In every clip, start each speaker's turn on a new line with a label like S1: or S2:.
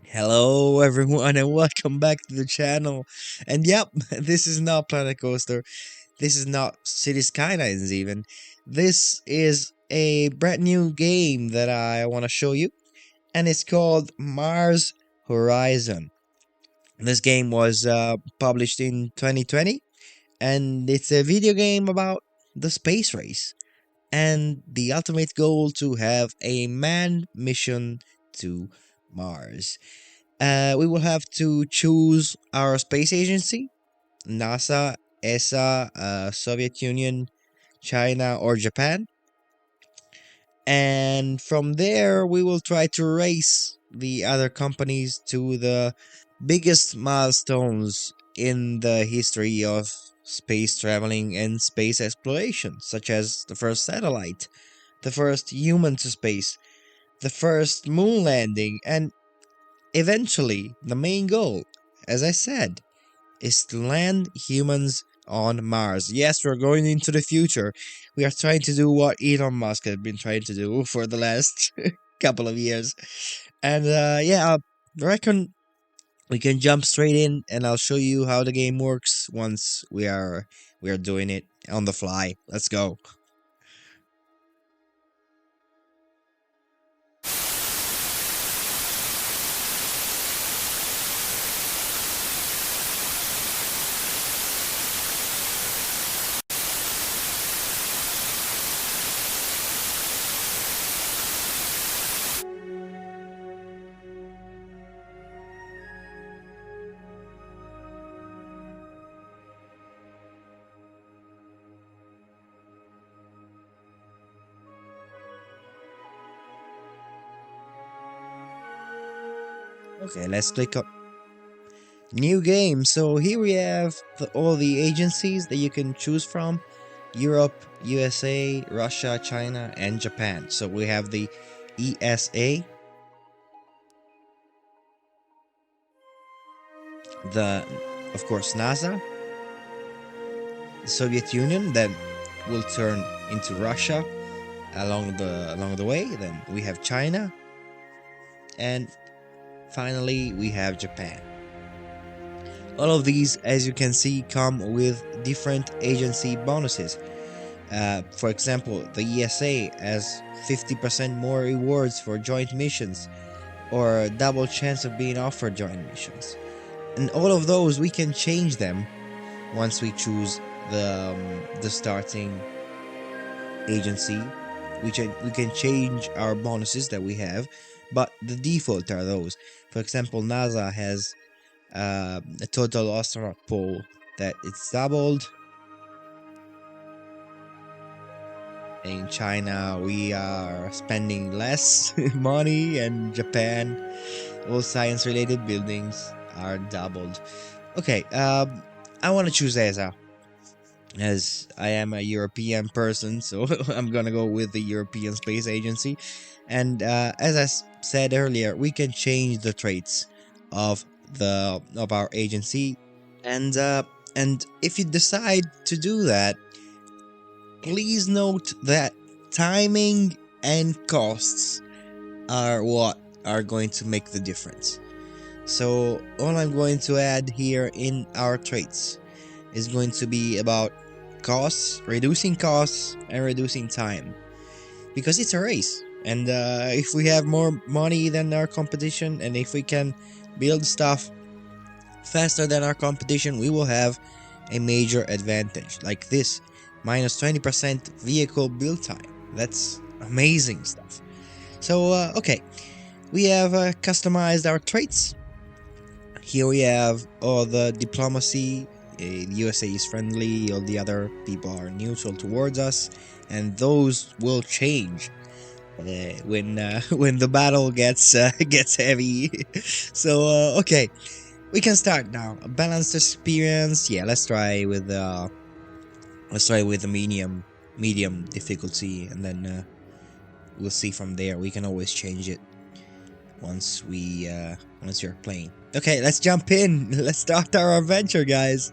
S1: Hello everyone and welcome back to the channel. And yep, this is not Planet Coaster. This is not City Skylines even. This is a brand new game that I want to show you, and it's called Mars Horizon. This game was published in 2020, and it's a video game about the space race and the ultimate goal to have a manned mission to Mars. We will have to choose our space agency: NASA, ESA, Soviet Union, China, or Japan. And from there, we will try to race the other companies to the biggest milestones in the history of space traveling and space exploration, such as the first satellite, the first human to space, the first moon landing, and eventually the main goal, as I said, is to land humans on Mars. Yes, we're going into the future. We are trying to do what Elon Musk has been trying to do for the last couple of years. And yeah, I reckon we can jump straight in and I'll show you how the game works once we are doing it on the fly. Let's go. Okay, let's click on new game. So here we have all the agencies that you can choose from: Europe, USA, Russia, China, and Japan. So we have the ESA, the of course NASA, the Soviet Union, then will turn into Russia along the way. Then we have China, and finally we have Japan. All of these, as you can see, come with different agency bonuses. For example, the ESA has 50% more rewards for joint missions, or a double chance of being offered joint missions. And all of those, we can change them once we choose the starting agency. We can change our bonuses that we have, but the default are those. For example, NASA has a total astronaut pool that it's doubled. In China, we are spending less money, and Japan, all science-related buildings are doubled. Okay, I want to choose ESA, as I am a European person, so I'm gonna go with the European Space Agency. And as I said earlier, we can change the traits of our agency, and if you decide to do that, please note that timing and costs are what are going to make the difference. So all I'm going to add here in our traits is going to be about costs, and reducing time, because it's a race. And if we have more money than our competition, and if we can build stuff faster than our competition, we will have a major advantage. Like this, minus 20% vehicle build time. That's amazing stuff. So okay, we have customized our traits. Here we have all the diplomacy. The USA is friendly, all the other people are neutral towards us, and those will change when the battle gets gets heavy. So okay, we can start now. A balanced experience. Yeah, let's try with the medium difficulty, and then we'll see from there. We can always change it once you're playing. Okay, let's jump in. Let's start our adventure, guys.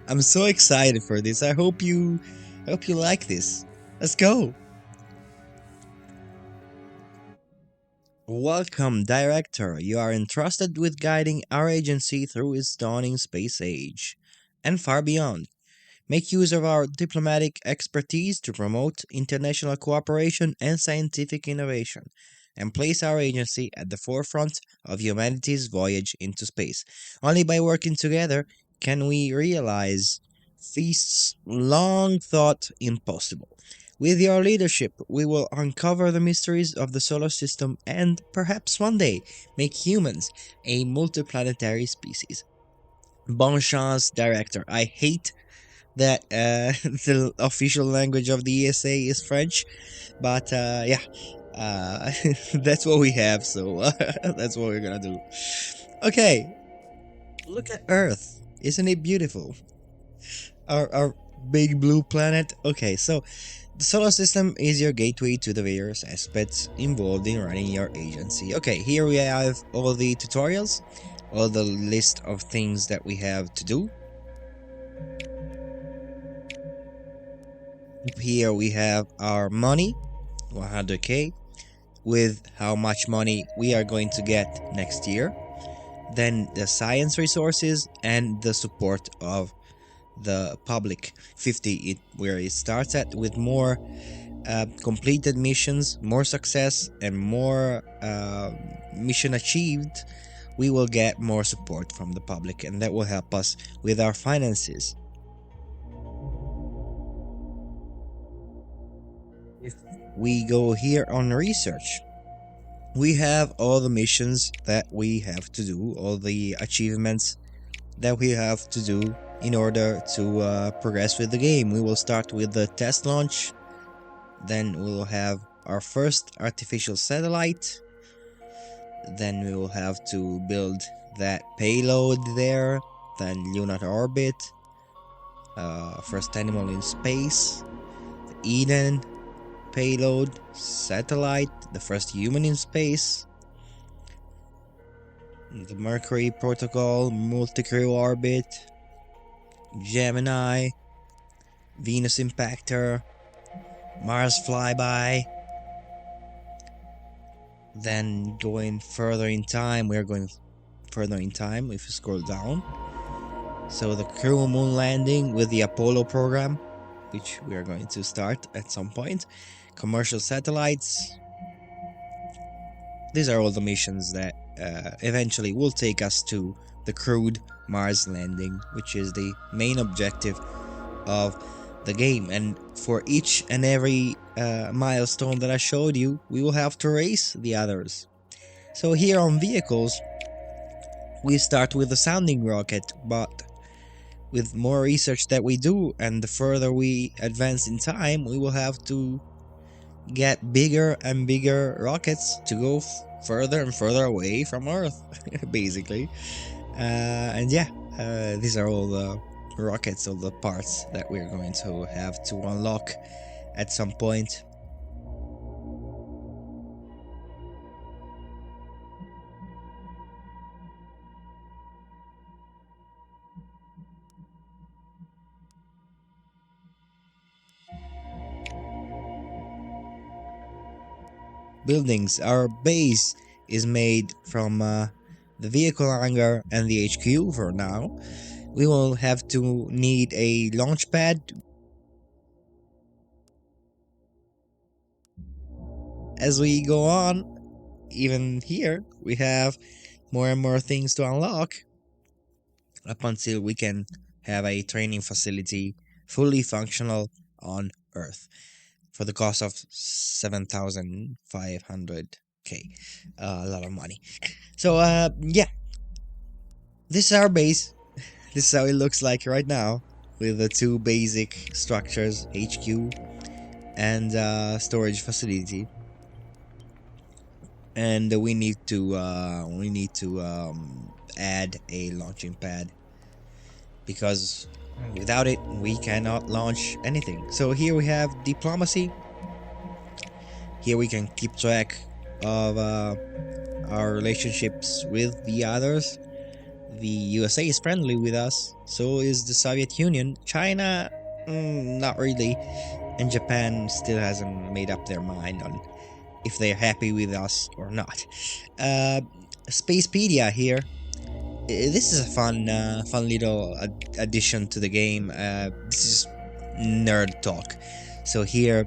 S1: I'm so excited for this. I hope you like this. Let's go. Welcome, Director. You are entrusted with guiding our agency through its dawning space age and far beyond. Make use of our diplomatic expertise to promote international cooperation and scientific innovation, and place our agency at the forefront of humanity's voyage into space. Only by working together can we realize feasts long thought impossible. With your leadership, we will uncover the mysteries of the solar system and perhaps one day make humans a multiplanetary species. Bon chance, Director. I hate that the official language of the ESA is French, but yeah, that's what we have, so that's what we're gonna do. Okay, look at Earth. Isn't it beautiful? Our big blue planet. Okay, so the solar system is your gateway to the various aspects involved in running your agency. Okay, here we have all the tutorials, all the list of things that we have to do. Here we have our money, 100k, with how much money we are going to get next year. Then the science resources and the support of the public, 50 where it starts at, with more completed missions, more success, and more mission achieved. We will get more support from the public, and that will help us with our finances. If we go here on research, we have all the missions that we have to do, all the achievements that we have to do in order to progress with the game. We will start with the test launch, then we will have our first artificial satellite, then we will have to build that payload there, then lunar orbit, first animal in space, the Eden payload, satellite, the first human in space, the Mercury protocol, multi-crew orbit, Gemini, Venus impactor, Mars flyby. Then going further in time, we are going further in time if you scroll down. So the crew moon landing with the Apollo program, which we are going to start at some point. Commercial satellites. These are all the missions that eventually will take us to the crewed Mars landing, which is the main objective of the game. And for each and every milestone that I showed you, we will have to race the others. So here on vehicles, we start with the sounding rocket, but with more research that we do and the further we advance in time, we will have to get bigger and bigger rockets to go further and further away from Earth, basically. And yeah, these are all the rockets, all the parts that we're going to have to unlock at some point. Buildings. Our base is made from the vehicle hangar and the HQ for now. We will have to need a launch pad. As we go on, even here, we have more and more things to unlock up until we can have a training facility fully functional on Earth for the cost of 7,500k. A lot of money. So, yeah, this is our base. This is how it looks like right now, with the two basic structures, HQ and storage facility. And we need to add a launching pad, because without it we cannot launch anything. So here we have diplomacy. Here we can keep track of our relationships with the others. The USA is friendly with us, so is the Soviet Union. China, not really, and Japan still hasn't made up their mind on if they're happy with us or not. Spacepedia here. This is a fun little addition to the game. This is nerd talk. So here,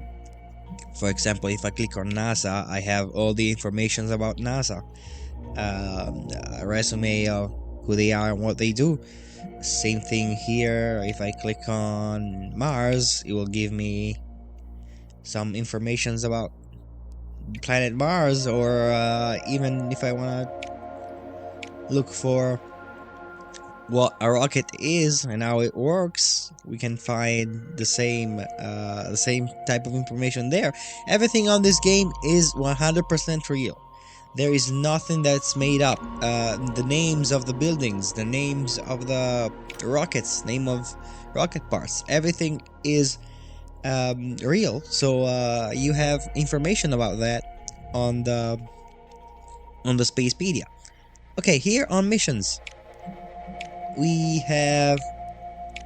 S1: for example, if I click on NASA, I have all the information about NASA, a resume of who they are and what they do. Same thing here. If I click on Mars, it will give me some informations about planet Mars, or even if I want to look for what a rocket is and how it works, we can find the same type of information there. Everything on this game is 100% real. There is nothing that's made up. The names of the buildings, the names of the rockets, name of rocket parts, everything is real. So you have information about that on the Spacepedia. Okay, here on missions, we have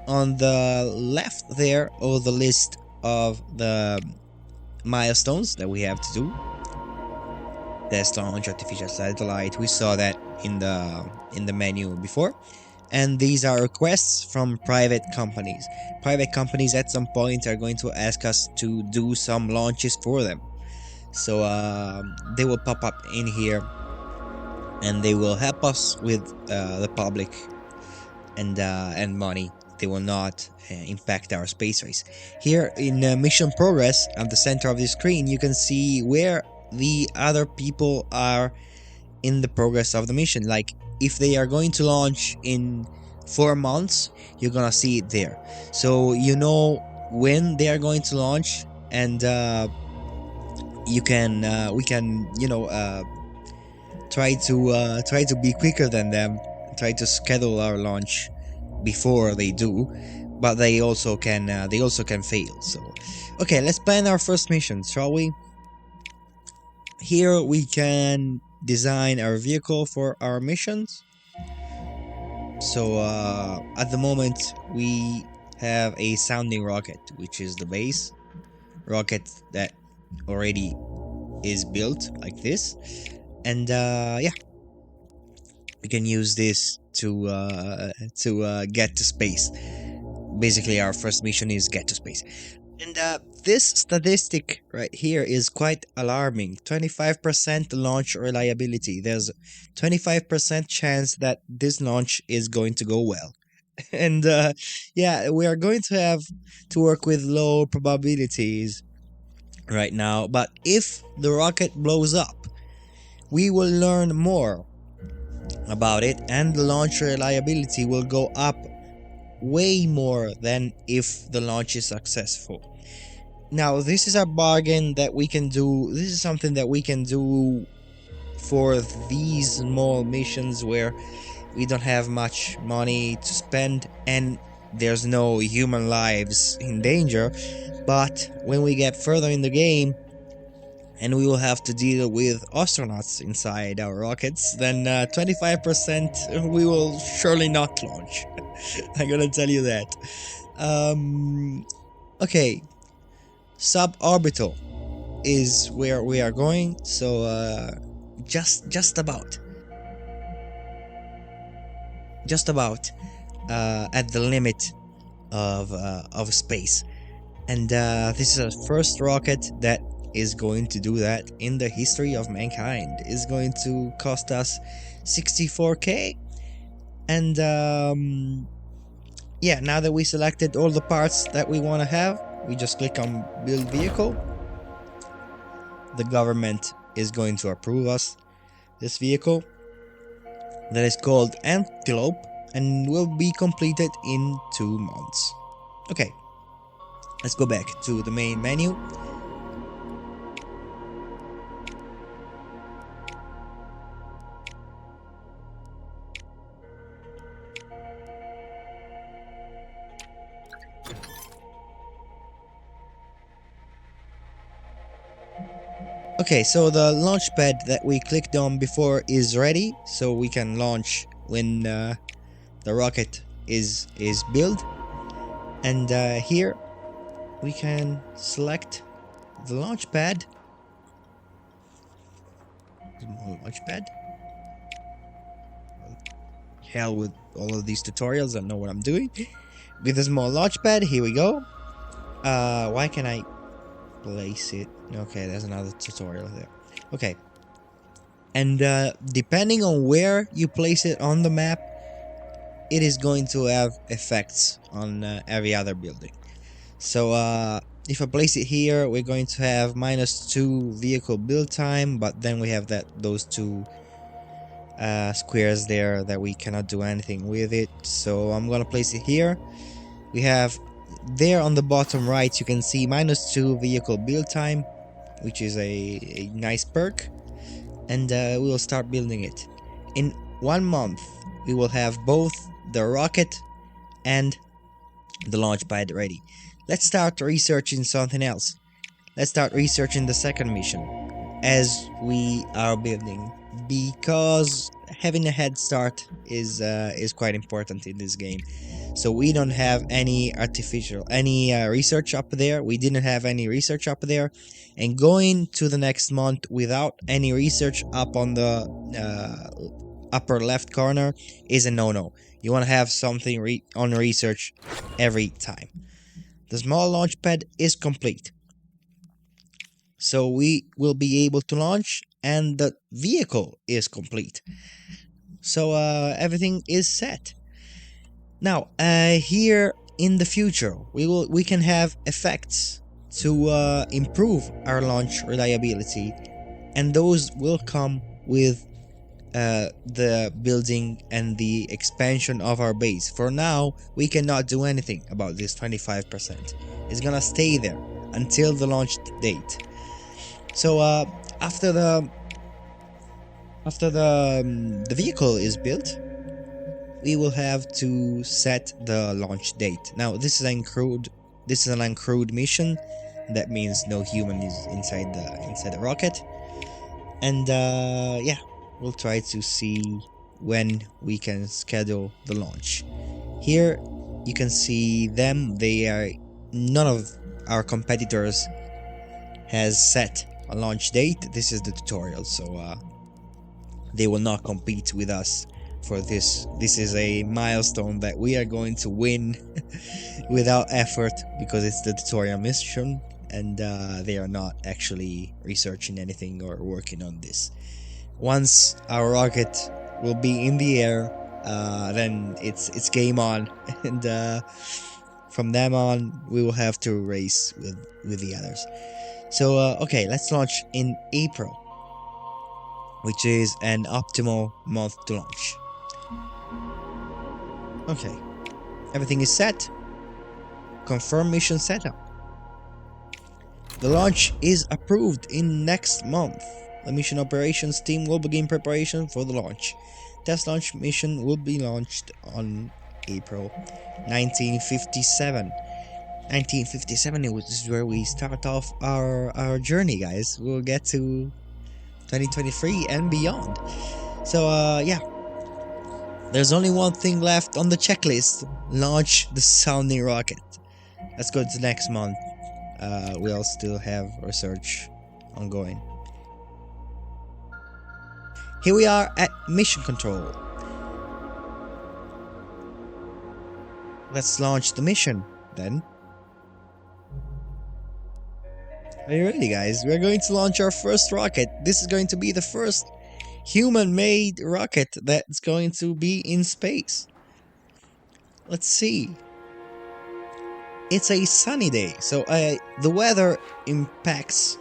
S1: on the left there all the list of the milestones that we have to do. Test launch, artificial satellite. We saw that in the menu before. And these are requests from private companies. Private companies at some point are going to ask us to do some launches for them. So they will pop up in here, and they will help us with the public and money. They will not impact our space race. Here in mission progress, at the center of the screen, you can see where the other people are in the progress of the mission. Like if they are going to launch in 4 months, you're gonna see it there. So you know when they are going to launch, and we can try to be quicker than them, try to schedule our launch before they do, but they also can fail. So okay, let's plan our first mission, shall we? Here we can design our vehicle for our missions. So at the moment we have a sounding rocket, which is the base rocket that already is built like this, and yeah, we can use this to get to space. Basically, our first mission is get to space. And this statistic right here is quite alarming. 25% launch reliability. There's 25% chance that this launch is going to go well. And yeah, we are going to have to work with low probabilities right now. But if the rocket blows up, we will learn more about it, and the launch reliability will go up way more than if the launch is successful. Now, this is a bargain that we can do. This is something that we can do for these small missions where we don't have much money to spend and there's no human lives in danger. But when we get further in the game and we will have to deal with astronauts inside our rockets, then 25% we will surely not launch. I'm gonna tell you that. Okay, suborbital is where we are going, so just about at the limit of space, and this is a first rocket that is going to do that in the history of mankind. Is going to cost us 64k. And yeah, now that we selected all the parts that we want to have, we just click on build vehicle. The government is going to approve us this vehicle that is called Antelope and will be completed in 2 months. Okay, let's go back to the main menu. Okay, so the launch pad that we clicked on before is ready, so we can launch when the rocket is built. And here we can select the launch pad Small launch pad. Hell with all of these tutorials, I know what I'm doing. With a small launch pad, here we go. Why can I place it? Okay, there's another tutorial there. Okay. And depending on where you place it on the map, it is going to have effects on every other building. So if I place it here, we're going to have -2 vehicle build time, but then we have those two squares there that we cannot do anything with it. So I'm gonna place it here. We have there on the bottom right, you can see -2 vehicle build time, which is a nice perk, and we will start building it. In 1 month, we will have both the rocket and the launch pad ready. Let's start researching something else. Let's start researching the second mission as we are building, because having a head start is quite important in this game. So we don't have any research up there. We didn't have any research up there, and going to the next month without any research up on the upper left corner is a no-no. You want to have something on research every time. The small launch pad is complete, so we will be able to launch, and the vehicle is complete. So everything is set. Now here in the future, we can have effects to improve our launch reliability, and those will come with the building and the expansion of our base. For now, we cannot do anything about this 25%. It's gonna stay there until the launch date. So after the vehicle is built, we will have to set the launch date. Now this is an uncrewed mission. That means no human is inside the rocket. And yeah, we'll try to see when we can schedule the launch. Here you can see them. None of our competitors has set a launch date. This is the tutorial, so they will not compete with us for this. This is a milestone that we are going to win without effort, because it's the tutorial mission, and they are not actually researching anything or working on this. Once our rocket will be in the air, then it's game on, and from then on we will have to race with the others. So okay, let's launch in April, which is an optimal month to launch. Okay, everything is set. Confirm mission setup. The launch is approved in next month. The mission operations team will begin preparation for the launch. Test launch mission will be launched on April 1957. 1957 is where we start off our journey, guys. We'll get to 2023 and beyond. So yeah, there's only one thing left on the checklist: launch the sounding rocket. Let's go to next month. We'll still have research ongoing. Here we are at mission control. Let's launch the mission then. Are you ready, guys? We're going to launch our first rocket. This is going to be the first human-made rocket that's going to be in space. Let's see. It's a sunny day, so the weather impacts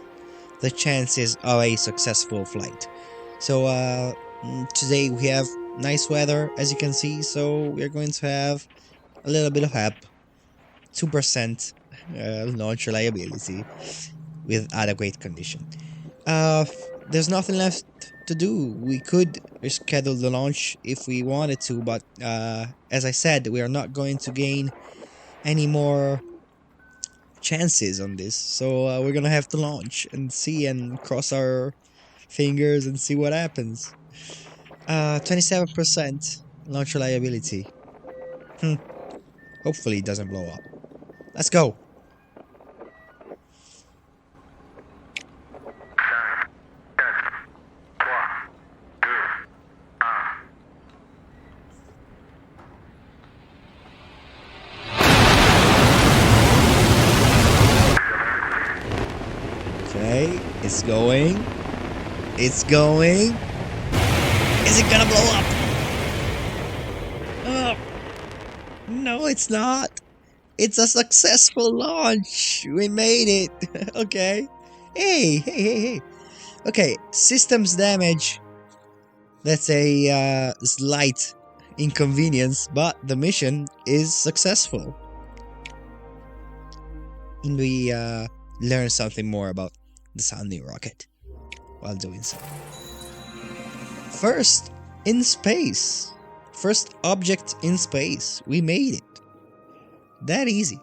S1: the chances of a successful flight. So today we have nice weather, as you can see, so we're going to have a little bit of help. 2% launch reliability with adequate condition. There's nothing left to do. We could reschedule the launch if we wanted to, but as I said, we are not going to gain any more chances on this, so we're gonna have to launch and see, and cross our fingers and see what happens. 27% launch reliability. Hopefully it doesn't blow up. Let's go. going. It's going. Is it gonna blow up? No, it's not. It's a successful launch. We made it. Okay. Hey. Okay, systems damage. That's a slight inconvenience, but the mission is successful. And we learn something more about the sounding rocket while doing so. First in space. First object in space. We made it. That easy.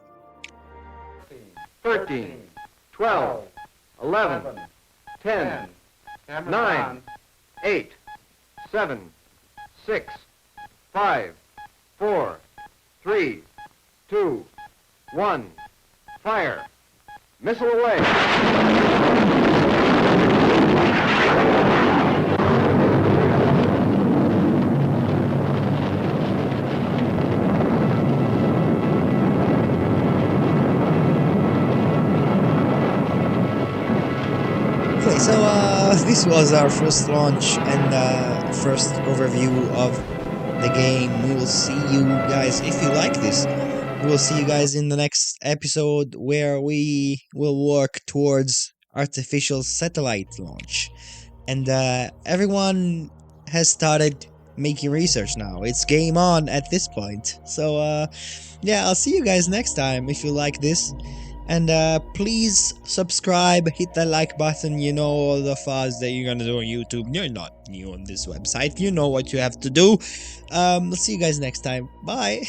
S2: 13, 12, 11, 10, 9, 8, 7, 6, 5, 4, 3, 2, 1. Fire. Missile away.
S1: Okay, so this was our first launch and first overview of the game. We will see you guys, if you like this, we will see you guys in the next episode where we will work towards artificial satellite launch. And everyone has started making research now. It's game on at this point. So yeah, I'll see you guys next time if you like this. And please subscribe, hit that like button. You know all the fuzz that you're gonna do on YouTube. You're not new on this website. You know what you have to do. I'll see you guys next time. Bye.